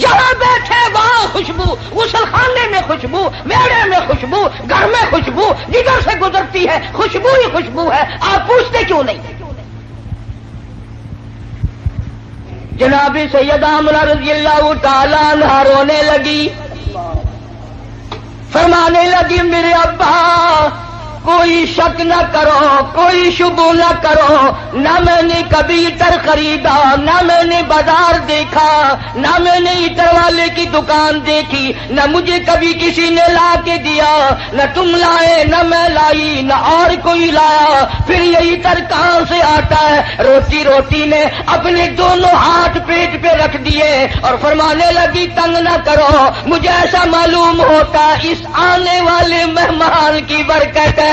جہاں بیٹھے وہاں خوشبو، غسل خانے میں خوشبو، میڑے میں خوشبو، گھر میں خوشبو، جدھر سے گزرتی ہے خوشبو ہی خوشبو ہے. آپ پوچھتے کیوں نہیں؟ جناب سیدہ آمنہ رضی اللہ تعالیٰ عنہا رونے لگی، فرمانے لگی میرے ابا کوئی شک نہ کرو، کوئی شبہ نہ کرو، نہ میں نے کبھی عطر خریدا، نہ میں نے بازار دیکھا، نہ میں نے عطر والے کی دکان دیکھی، نہ مجھے کبھی کسی نے لا کے دیا، نہ تم لائے، نہ میں لائی، نہ اور کوئی لایا، پھر یہ عطر کہاں سے آتا ہے؟ روتی روتی نے اپنے دونوں ہاتھ پیٹ پہ رکھ دیے اور فرمانے لگی تنگ نہ کرو، مجھے ایسا معلوم ہوتا اس آنے والے مہمان کی برکت ہے.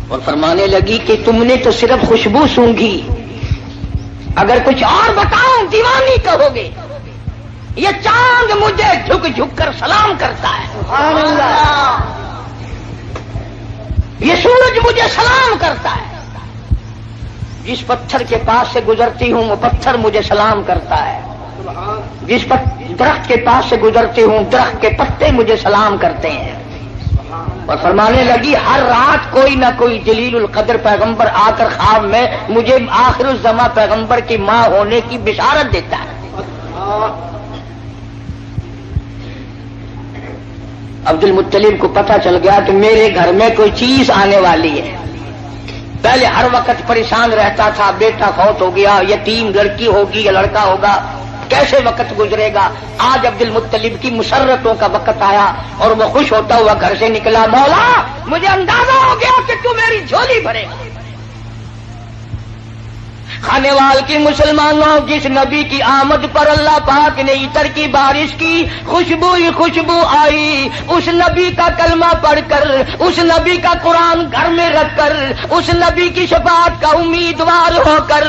اور فرمانے لگی کہ تم نے تو صرف خوشبو سونگھی، اگر کچھ اور بتاؤں دیوانی کہو گے. یہ چاند مجھے جھک جھک کر سلام کرتا ہے، سبحان اللہ. یہ سورج مجھے سلام کرتا ہے، جس پتھر کے پاس سے گزرتی ہوں وہ پتھر مجھے سلام کرتا ہے، جس درخت کے پاس سے گزرتے ہوں درخت کے پتے مجھے سلام کرتے ہیں. اور فرمانے لگی ہر رات کوئی نہ کوئی جلیل القدر پیغمبر آ کر خواب میں مجھے آخر الزماں پیغمبر کی ماں ہونے کی بشارت دیتا ہے. عبد المطلب کو پتہ چل گیا کہ میرے گھر میں کوئی چیز آنے والی ہے. پہلے ہر وقت پریشان رہتا تھا، بیٹا فوت ہو گیا، یتیم لڑکی ہوگی یا لڑکا ہوگا، کیسے وقت گزرے گا. آج عبد المطلب کی مسرتوں کا وقت آیا اور وہ خوش ہوتا ہوا گھر سے نکلا، مولا مجھے اندازہ ہو گیا کہ تو میری جھولی بھرے گا. کھانے وال کی مسلمانوں، جس نبی کی آمد پر اللہ پاک نے عطر کی بارش کی، خوشبو ہی خوشبو آئی. اس نبی کا کلمہ پڑھ کر، اس نبی کا قرآن گھر میں رکھ کر، اس نبی کی شفاعت کا امیدوار ہو کر،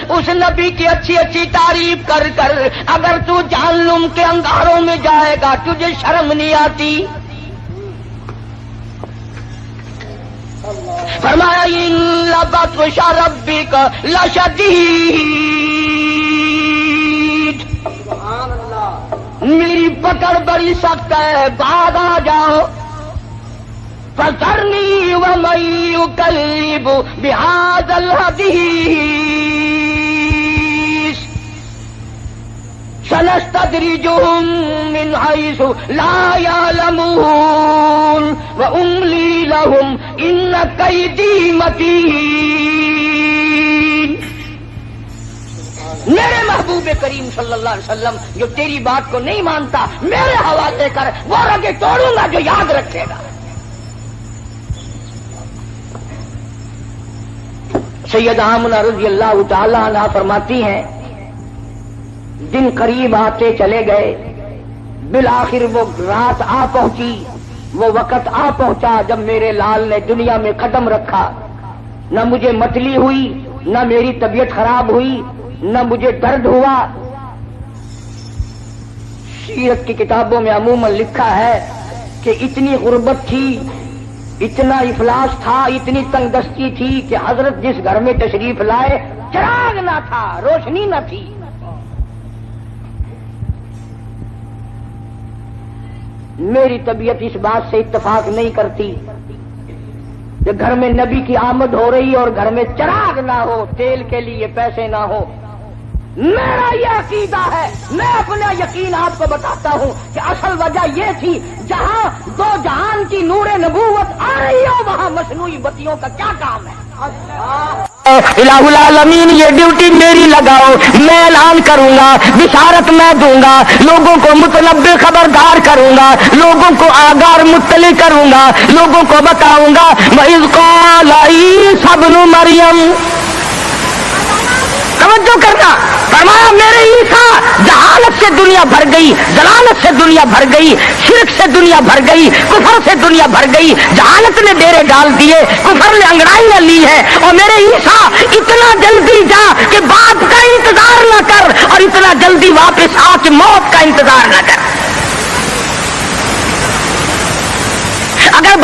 اس نبی کی اچھی اچھی تعریف کر کر اگر تو جہنم کے انگاروں میں جائے گا تجھے شرم نہیں آتی؟ فرمایا ان بطش ربک لشدید، میری پکڑ بڑی سخت ہے، بعد آ جاؤ. فذرنی ومن یکذب بہذا الحدیث سنستدرجهم من حيث لا يعلمون وأملي لهم إن كيدي متين. میرے محبوب کریم صلی اللہ علیہ وسلم جو تیری بات کو نہیں مانتا میرے حوالے کر، وہ رگے توڑوں گا جو یاد رکھے گا. سیدہ آمنہ رضی اللہ تعالی عنہا فرماتی ہیں دن قریب آتے چلے گئے، بالآخر وہ رات آ پہنچی، وہ وقت آ پہنچا جب میرے لال نے دنیا میں قدم رکھا. نہ مجھے متلی ہوئی، نہ میری طبیعت خراب ہوئی، نہ مجھے درد ہوا. سیرت کی کتابوں میں عموماً لکھا ہے کہ اتنی غربت تھی، اتنا افلاس تھا، اتنی تنگ دستی تھی کہ حضرت جس گھر میں تشریف لائے چراغ نہ تھا، روشنی نہ تھی. میری طبیعت اس بات سے اتفاق نہیں کرتی کہ گھر میں نبی کی آمد ہو رہی اور گھر میں چراغ نہ ہو، تیل کے لیے پیسے نہ ہو. میرا یہ عقیدہ ہے، میں اپنا یقین آپ کو بتاتا ہوں کہ اصل وجہ یہ تھی جہاں دو جہان کی نور نبوت آ رہی ہو وہاں مصنوعی بتیوں کا کیا کام ہے. الہ العالمین یہ ڈیوٹی میری لگاؤ، میں اعلان کروں گا، بشارت میں دوں گا، لوگوں کو متنبع خبردار کروں گا، لوگوں کو آگاہ مطلع کروں گا، لوگوں کو بتاؤں گا. وَإِذْ قَالَ عِيسَى ابْنُ مَرْيَمَ، توجہ کرنا، فرمایا میرے عیسیٰ جہالت سے دنیا بھر گئی، ضلالت سے دنیا بھر گئی، شرک سے دنیا بھر گئی، کفر سے دنیا بھر گئی. جہالت نے ڈیرے ڈال دیے، کفر نے انگڑائیاں لی ہے. اور میرے عیسیٰ اتنا جلدی جا کہ باپ کا انتظار نہ کر، اور اتنا جلدی واپس آ کے موت کا انتظار نہ کر. اگر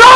9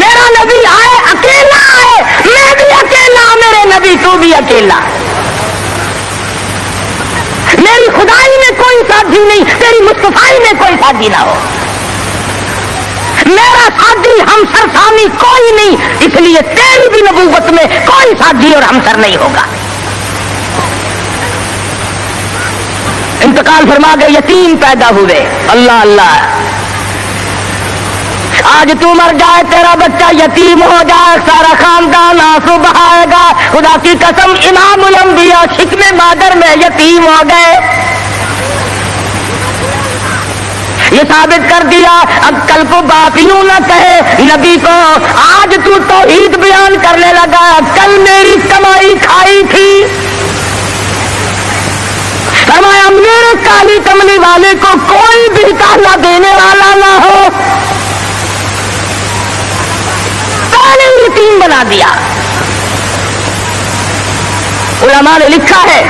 میرا نبی آئے اکیلا آئے، میں بھی اکیلا، میرے نبی تو بھی اکیلا، میری خدائی میں کوئی ساتھی نہیں، تیری مصطفائی میں کوئی ساتھی نہ ہو، میرا ساتھی ہمسر سامی کوئی نہیں، اس لیے تیری بھی نبوت میں کوئی ساتھی اور ہمسر نہیں ہوگا۔ انتقال فرما گئے، یتیم پیدا ہوئے، اللہ اللہ، آج تو مر جائے تیرا بچہ یتیم ہو جائے، سارا خاندان آنسو بہائے گا، خدا کی قسم امام الانبیاء شکم مادر میں یتیم ہو گئے۔ یہ ثابت کر دیا اب کل کو باپ یوں نہ کہے نبی کو، آج تو توحید بیان کرنے لگا، کل میری کمائی کھائی تھی، فرمایا میرے کالی کملی والے کو کوئی بھی نہ دینے والا نہ ہو، پہلے یتیم بنا دیا۔ علماء نے لکھا ہے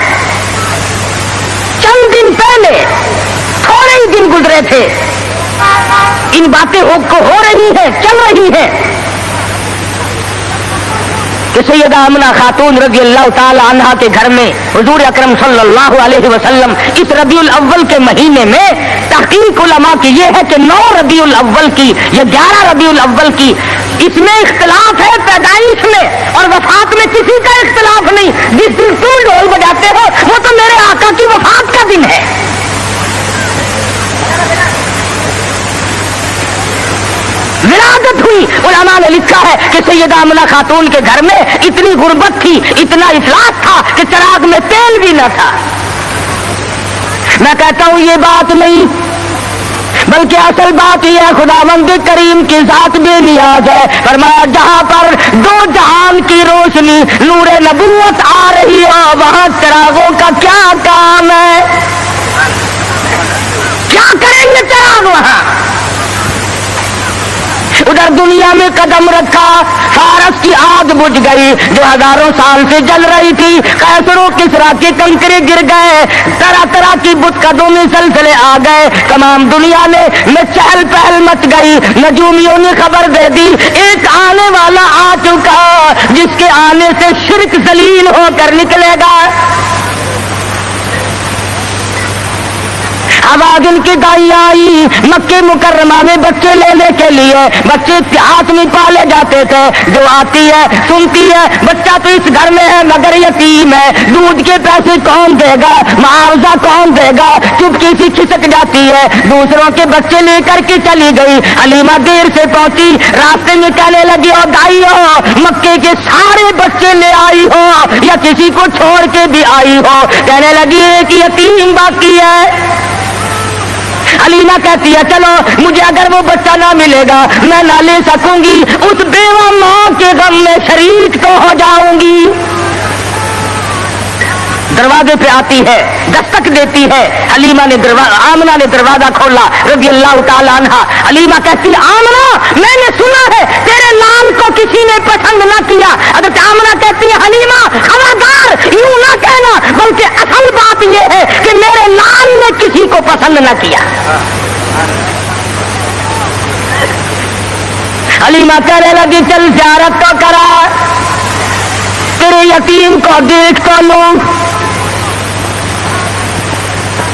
چند دن پہلے، تھوڑے ہی دن گزرے تھے، ان باتیں ہو رہی ہیں، چل رہی ہیں کہ سیدہ آمنہ خاتون رضی اللہ تعالی عنہا کے گھر میں حضور اکرم صلی اللہ علیہ وسلم اس ربیع الاول کے مہینے میں، تحقیق علماء کی یہ ہے کہ 9 ربیع الاول کی یا 11 ربیع الاول کی، اس میں اختلاف ہے پیدائش میں اور وفات میں کسی کا اختلاف نہیں، جس دن تم ڈھول بجاتے ہو وہ تو میرے آقا کی وفات کا دن ہے۔ ولادت ہوئی، علماء نے لکھا ہے کہ سیدہ آمنہ خاتون کے گھر میں اتنی غربت تھی، اتنا افلاس تھا کہ چراغ میں تیل بھی نہ تھا۔ میں کہتا ہوں یہ بات نہیں، بلکہ اصل بات یہ ہے خداوند کریم کی ذات بے نیاز ہے، فرمایا جہاں پر 2 جہان کی روشنی نور نبوت آ رہی ہے وہاں چراغوں کا کیا کام ہے؟ کیا کریں گے چراغ وہاں؟ ادھر دنیا میں قدم رکھا، فارس کی آگ بجھ گئی جو ہزاروں سال سے جل رہی تھی، قیصر و کسریٰ کے کنکرے گر گئے، طرح طرح کی بت قدومی سلسلے آ گئے، تمام دنیا میں چہل پہل مچ گئی، نجومیوں نے خبر دے دی ایک آنے والا آ چکا جس کے آنے سے شرک ذلیل ہو کر نکلے گا۔ آواز ان کی دائی آئی، مکہ مکرمہ میں بچے لینے کے لیے، بچے ہاتھ میں پالے جاتے تھے، جو آتی ہے سنتی ہے بچہ تو اس گھر میں ہے مگر یتیم ہے، دودھ کے پیسے کون دے گا، معاوضہ کون دے گا، چپکی سی کھسک جاتی ہے، دوسروں کے بچے لے کر کے چلی گئی۔ حلیمہ دیر سے پہنچی، راستے میں کہنے لگی او دائی ہو مکے کے سارے بچے لے آئی ہو یا کسی کو چھوڑ کے بھی آئی ہو؟ کہنے لگی ایک یتیم باقی ہے۔ حلیمہ کہتی ہے چلو مجھے اگر وہ بچہ نہ ملے گا میں نہ لے سکوں گی، اس بیوہ ماں کے غم میں شریک تو ہو جاؤں گی۔ دروازے پہ آتی ہے، دستک دیتی ہے، حلیمہ نے آمنہ نے دروازہ کھولا رضی اللہ تعالی عنہا۔ حلیمہ کہتی آمنہ میں نے سنا ہے تیرے لال کو کسی نے پسند نہ کیا۔ حضرت آمنہ کہتی ہے حلیمہ خبردار یوں نہ کہنا، بلکہ اصل بات یہ ہے کہ میرے لال نے کسی کو پسند نہ کیا۔ حلیمہ کہنے لگی چل زیارت تو کرا، تیرے یتیم کو دیکھ تو لوں۔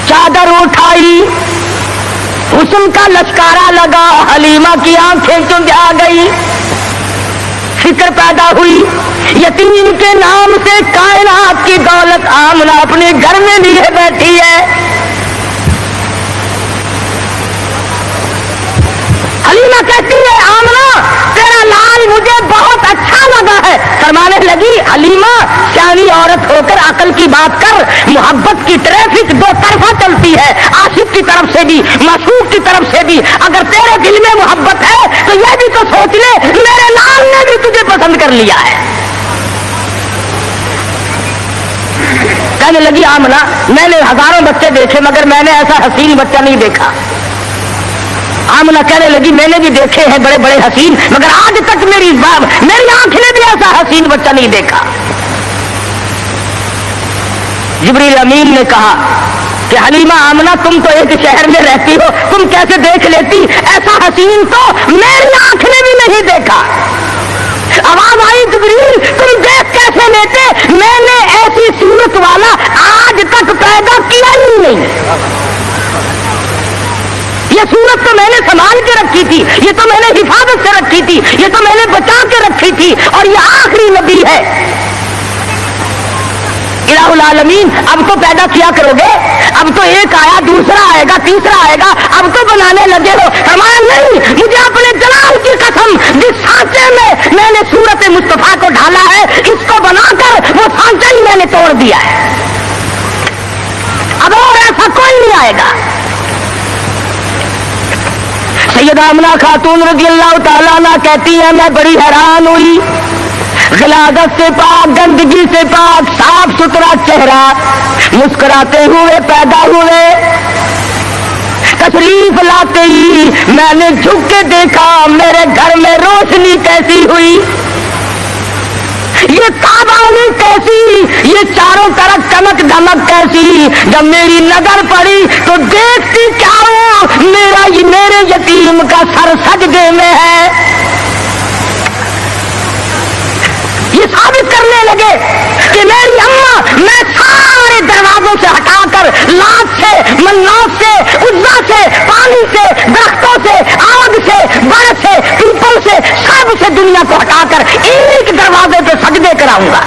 چادر اٹھائی، حسن کا لشکارا لگا، حلیمہ کی آنکھیں چند آ گئی، فکر پیدا ہوئی یتیم کے نام سے کائنات کی دولت آمنہ اپنے گھر میں لیے بیٹھی ہے۔ حلیمہ کہتی ہے آمنہ تیرا لال مجھے بہت اچھا لگا ہے۔ فرمانے لگی حلیمہ سیانی عورت ہو کر عقل کی بات کر، محبت کی ٹریفک 2 طرفہ چلتی ہے، عاشق کی طرف سے بھی معشوق کی طرف سے بھی، اگر تیرے دل میں محبت ہے تو یہ بھی تو سوچ لے میرے لال نے بھی تجھے پسند کر لیا ہے۔ کہنے لگی آمنہ میں نے ہزاروں بچے دیکھے مگر میں نے ایسا حسین بچہ نہیں دیکھا۔ آمنہ کہنے لگی میں نے بھی دیکھے ہیں بڑے بڑے حسین مگر آج تک میری آنکھ نے بھی ایسا حسین بچہ نہیں دیکھا۔ جبریل امین نے کہا کہ حلیمہ آمنہ تم تو ایک شہر میں رہتی ہو، تم کیسے دیکھ لیتی ایسا حسین تو میری آنکھ نے بھی نہیں دیکھا. آواز آئی جبریل تم دیکھ کیسے لیتے؟ میں نے ایسی صورت والا آج تک پیدا کیا ہی نہیں. یہ صورت تو میں نے سنبھال کے رکھی تھی, یہ تو میں نے حفاظت سے رکھی تھی, یہ تو میں نے بچا کے رکھی تھی, اور یہ آخری نبی ہے. الہ العالمین اب تو پیدا کیا کرو گے, اب تو ایک آیا, دوسرا آئے گا, تیسرا آئے گا, اب تو بنانے لگے ہو. فرمایا نہیں, مجھے اپنے جلال کی قسم, جس سانچے میں نے صورت مصطفیٰ کو ڈھالا ہے, اس کو بنا کر وہ سانچہ ہی میں نے توڑ دیا ہے. اب اور ایسا کوئی نہیں آئے گا. سیدہ آمنہ خاتون رضی اللہ تعالیٰ عنہ کہتی ہیں میں بڑی حیران ہوئی, غلاظت سے پاک, گندگی سے پاک, صاف ستھرا چہرہ, مسکراتے ہوئے پیدا ہوئے. تشریف لاتے ہی میں نے جھک کے دیکھا میرے گھر میں روشنی کیسی ہوئی, یہ تابانی کیسی, یہ چاروں طرف چمک دمک کیسی. جب میری نظر پڑی تو دیکھتی کیا ہوں, میرے یتیم کا سر سجدے میں ہے. یہ ثابت کرنے لگے کہ میری اماں, میں سارے دروازوں سے ہٹا کر, لات سے, منات سے, عزا سے, پانی سے, درختوں سے, آگ سے, برف سے, پیپل سے, سب سے دنیا کو ہٹا کر ایک دروازے پہ سجدے کراؤں گا.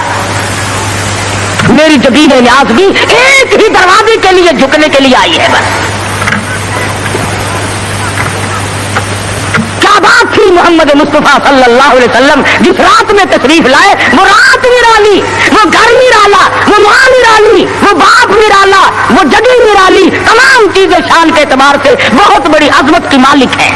میری جدید نیاز بھی ایک ہی دروازے کے لیے جھکنے کے لیے آئی ہے. بس بات تھی محمد مصطفیٰ صلی اللہ علیہ وسلم جس رات میں تشریف لائے, وہ رات نرالی, وہ گھر نرالا, وہ ماں نرالی, وہ باپ نرالا, وہ جگہ نرالی, تمام چیزیں شان کے اعتبار سے بہت بڑی عظمت کی مالک ہے.